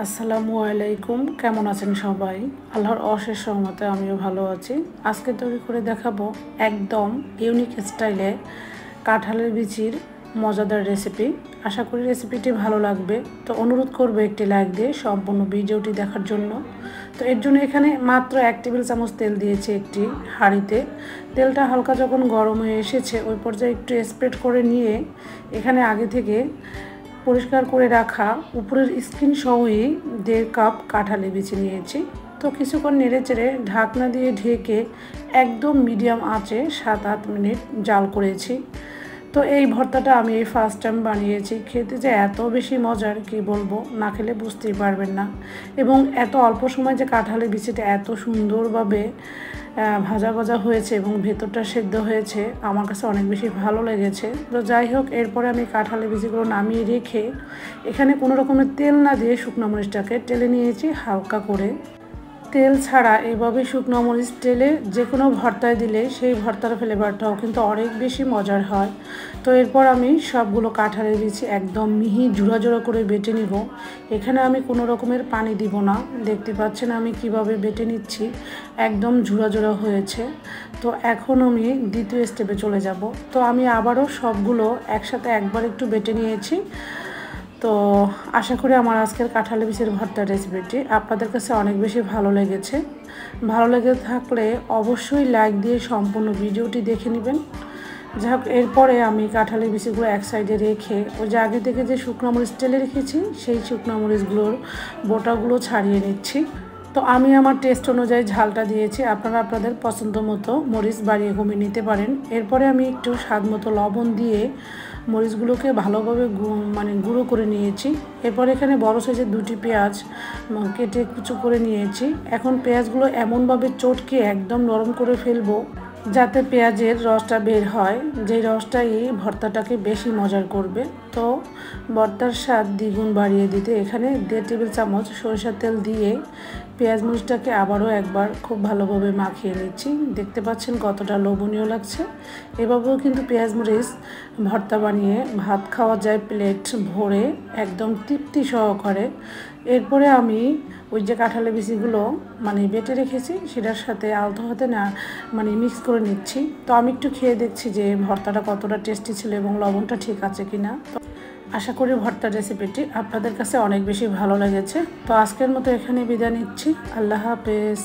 আসসালামু আলাইকুম, কেমন আছেন সবাই? আল্লাহর অশেষ রহমতে আমিও ভালো আছি। আজকে তৈরি করে দেখাবো একদম ইউনিক স্টাইলে কাঁঠালের বিচির মজাদার রেসিপি। আশা করি রেসিপিটি ভালো লাগবে। তো অনুরোধ করবো একটি লাইক দিয়ে সম্পূর্ণ ভিডিওটি দেখার জন্য। তো এর জন্য এখানে মাত্র 1 টেবিল চামচ তেল দিয়েছি একটি হাঁড়িতে। তেলটা হালকা যখন গরম হয়ে এসেছে ওই পর্যায়ে একটু স্প্রেড করে নিয়ে এখানে আগে থেকে পরিষ্কার করে রাখা উপরের স্কিন সহই 1.5 কাপ কাঁঠালের বিচি নিয়েছি। তো কিছুক্ষণ নেড়েচেড়ে ঢাকনা দিয়ে ঢেকে একদম মিডিয়াম আঁচে 7-8 মিনিট জাল করেছি। তো এই ভর্তাটা আমি এই ফার্স্ট টাইম বানিয়েছি। খেতে যে এত বেশি মজার কি বলবো, না খেলে বুঝতেই পারবেন না। এবং এত অল্প সময় যে কাঁঠালের বিচিটা এত সুন্দরভাবে ভাজা ভাজা হয়েছে এবং ভেতরটা সেদ্ধ হয়েছে আমার কাছে অনেক বেশি ভালো লেগেছে। তো যাই হোক, এরপরে আমি কাঁঠালের বিচিগুলো নামিয়ে রেখে এখানে কোনো রকমের তেল না দিয়ে শুকনো মরিচটাকে টেলে নিয়েছি হালকা করে। তেল ছাড়া এভাবে শুকনো মরিচ টেলে যে কোনো ভর্তায় দিলে সেই ভর্তার ফ্লেভারটাও কিন্তু অনেক বেশি মজার হয়। তো এরপর আমি সবগুলো কাঁঠালের বিচি একদম মিহি জোড়া জোড়া করে বেটে নিব। এখানে আমি কোনো রকমের পানি দিব না। দেখতে পাচ্ছেন আমি কিভাবে বেটে নিচ্ছি, একদম জোড়া জোড়া হয়েছে। তো এখন আমি দ্বিতীয় স্টেপে চলে যাব। তো আমি আবারও সবগুলো একসাথে একবার একটু বেটে নিয়েছি। তো আশা করি আমার আজকের কাঁঠালের বিচির ভর্তার রেসিপিটি আপনাদের কাছে অনেক বেশি ভালো লেগেছে। ভালো লেগে থাকলে অবশ্যই লাইক দিয়ে সম্পূর্ণ ভিডিওটি দেখে নেবেন। যাই হোক, এরপরে আমি কাঁঠালের বিচিগুলো এক সাইডে রেখে ওই যে আগে থেকে যে শুকনো মরিচ টেলে রেখেছি সেই শুকনো মরিচগুলোর বোটাগুলো ছাড়িয়ে নিচ্ছি। তো আমি আমার টেস্ট অনুযায়ী ঝালটা দিয়েছি, আপনারা আপনাদের পছন্দ মতো মরিচ বাড়িয়ে কমিয়ে নিতে পারেন। এরপরে আমি একটু স্বাদ মতো লবণ দিয়ে মরিচগুলোকে ভালোভাবে গুঁড়ো করে নিয়েছি। এরপর এখানে বড় সাইজের 2টি পেঁয়াজ কেটে কুচো করে নিয়েছি। এখন পেঁয়াজগুলো এমনভাবে চটকে একদম নরম করে ফেলবো যাতে পেঁয়াজের রসটা বের হয়, যেই রসটাই ভর্তাটাকে বেশি মজার করবে। তো ভর্তার স্বাদ দ্বিগুণ বাড়িয়ে দিতে এখানে 1.5 টেবিল চামচ সরিষার তেল দিয়ে পেঁয়াজ মরিচটাকে আবারও একবার খুব ভালোভাবে মাখিয়ে নিচ্ছি। দেখতে পাচ্ছেন কতটা লোভনীয় লাগছে। এভাবেও কিন্তু পেঁয়াজ মরিচ ভর্তা বানিয়ে ভাত খাওয়া যায় প্লেট ভরে, একদম তৃপ্তি সহকারে। এরপরে আমি ওই যে কাঁঠালের বিচিগুলো বেটে রেখেছি সেটার সাথে আলতো হাতে না মিক্স করে নিচ্ছি। তো আমি একটু খেয়ে দেখছি যে ভর্তাটা কতটা টেস্টি ছিল এবং লবণটা ঠিক আছে কিনা। তো আশা করি ভর্তার রেসিপিটি আপনাদের কাছে অনেক বেশি ভালো লেগেছে। তো আজকের মতো এখানে বিদায় নিচ্ছি। আল্লাহ হাফেজ।